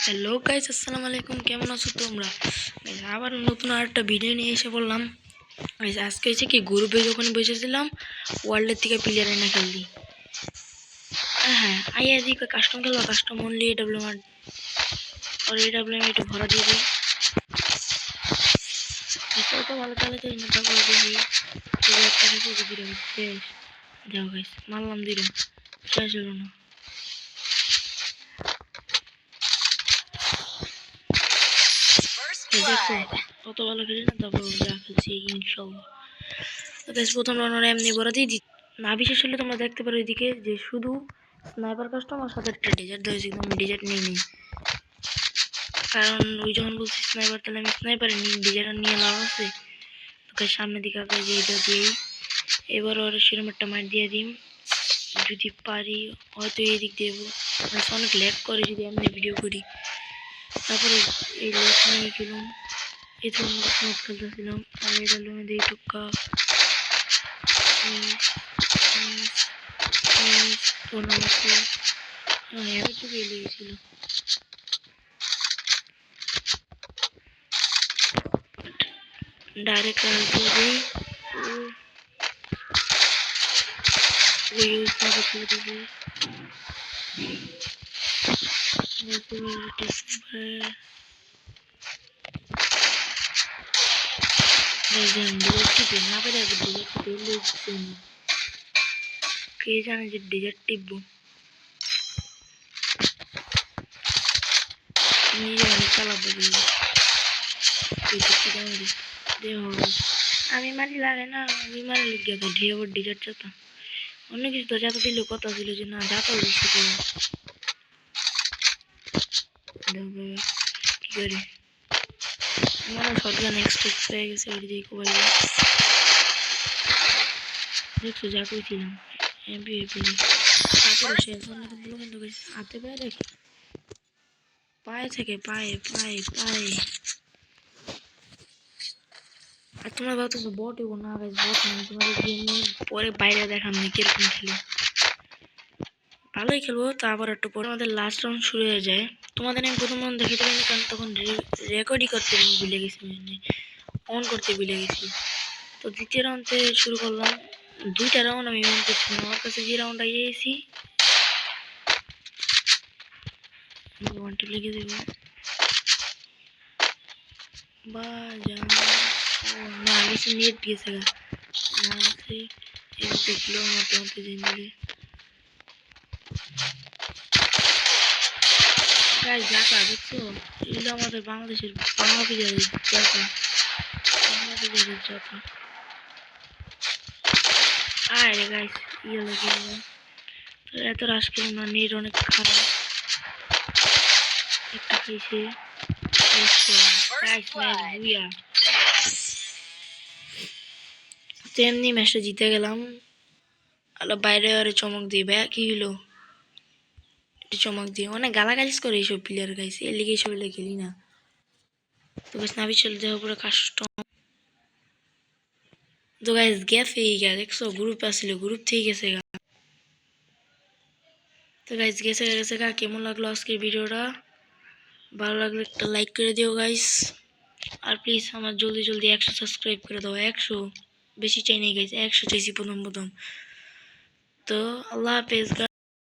Hello guys, আসসালামু আলাইকুম। কেমন আছো তোমরা? আবার নতুন আরেকটা ভিডিও নিয়ে এসে বললাম। আজকে হচ্ছে কি, গ্রুপে যখন বসেছিলাম ওয়ার্ল্ডের থেকে প্লেয়ার এনে খেললি। হ্যাঁ, আইয়া দিকে কাস্টম খেলবা, কাস্টম অনলি এডব্লিউএম আর এডব্লিউএম একটু ভরা দিয়ে দিই। তো ভালো তাহলে তো ইনটা করে দিই। একটা কিছু দিলাম শেষ। যাও গাইস, মারলাম দিলাম, শেষ হলো না। দেখো কত ভালো খেলি না, তারপর যা খেলছি ইনশাল্লাহ। প্রথম রাউন্ডে এমনি ভরা দিয়ে দিই না। বিশেষ হলে তোমরা দেখতে পারো এদিকে যে শুধু স্নাইপার কাস্টমার সাথে একটা ডেজার্ট ধরেছি, কিন্তু আমি ডেজার্ট নিই নি, কারণ ওই যখন বলছি স্নাইপার, তাহলে আমি স্নাইপারে নিই, ডেজার্ট নিয়ে লাভ আছে। তোকে সামনে দিকে আগে যে এটা দিয়েই এবার ওর সেরকম একটা মার দিয়ে দিই যদি পারি, হয়তো এই দিক দিয়ে অনেক ল্যাগ করে যদি এমনি ভিডিও করি। তারপরে এই ল্যাগ নিয়ে গেলাম, এই তো স্মুথ খেলতেছিলাম। আর এটা লুমে দিয়ে টুকা डायरेक्ट वो यूज ना करते কে জানে যে ডেজার্ট টিপবো, নিজে আমি চালাবো। আমি মারি লাগে না, আমি মারি লিখে তো ঢিয়ে ওর ডেজার্ট যাতা অন্য কিছু তো যাতা দিল, কথা ছিল যে না যাতা দিচ্ছে তো কি করি। আমার শটগান এক্সপেক্ট হয়ে গেছে ওই দিকে কোবাই দেখছো যা কইছিলাম। এমপি তারপরে শেষ অন্যগুলো কিন্তু হাতে পায়ে দেখি, পায়ে থেকে পায়ে পায়ে পায়ে। আর তোমরা ভাবতেছো বট হইব না, গাইস বট না, তোমাদের গেম পরে বাইরে দেখাম নি কিরকম খেলি। ভালোই খেলবো, তারপর একটু পরে আমাদের লাস্ট রাউন্ড শুরু হয়ে যায়। তোমাদের আমি প্রথম রাউন্ড দেখাতে পারিনি, কারণ তখন রেকর্ডই করতে ভুলে গেছি, অন করতে ভুলে গেছি। তো দ্বিতীয় রাউন্ড থেকে শুরু করলাম। দুইটা রাউন্ড আমি অন করছি না, আমার কাছে যে রাউন্ড আইয়েছি ওয়ানটা লিখে দেব বা না গেছে নেট গেছে না আছে দেখলো মোটামুটি জিনিস গাইস জাকা দেখছো, এগুলো আমাদের বাংলাদেশের বাংলা প্লেয়ারের জাকা, বাংলা প্লেয়ারের জাকা। আরে গাইস ইয়ে লাগে তো এত রাশ কেন না, নেট অনেক খারাপ। একটা খাইছে তেমনি ম্যাচটা জিতে গেলাম। আলো বাইরে আরে চমক দিয়ে ভাই কি হলো, একটু চমক দিয়ে অনেক গালাগালিস করে এইসব প্লেয়ার গাইছে, এর লিগে এইসব খেলি না। তো গাইস নাবি চলে যাওয়া পুরো কাস্টম। তো গাইস গেছে গা, দেখছো গ্রুপ আসছিল, গ্রুপ থেকে গেছে গা। তো গাইস গেছে গেছে গা। কেমন লাগলো আজকের ভিডিওটা? ভালো লাগলে একটা লাইক করে দিও গাইস, আর প্লিজ আমার জলদি জলদি 100 সাবস্ক্রাইব করে দাও। 100 বেশি চাই নাই গাইস, 100 চাইছি প্রথম। তো আল্লাহ হাফেজ।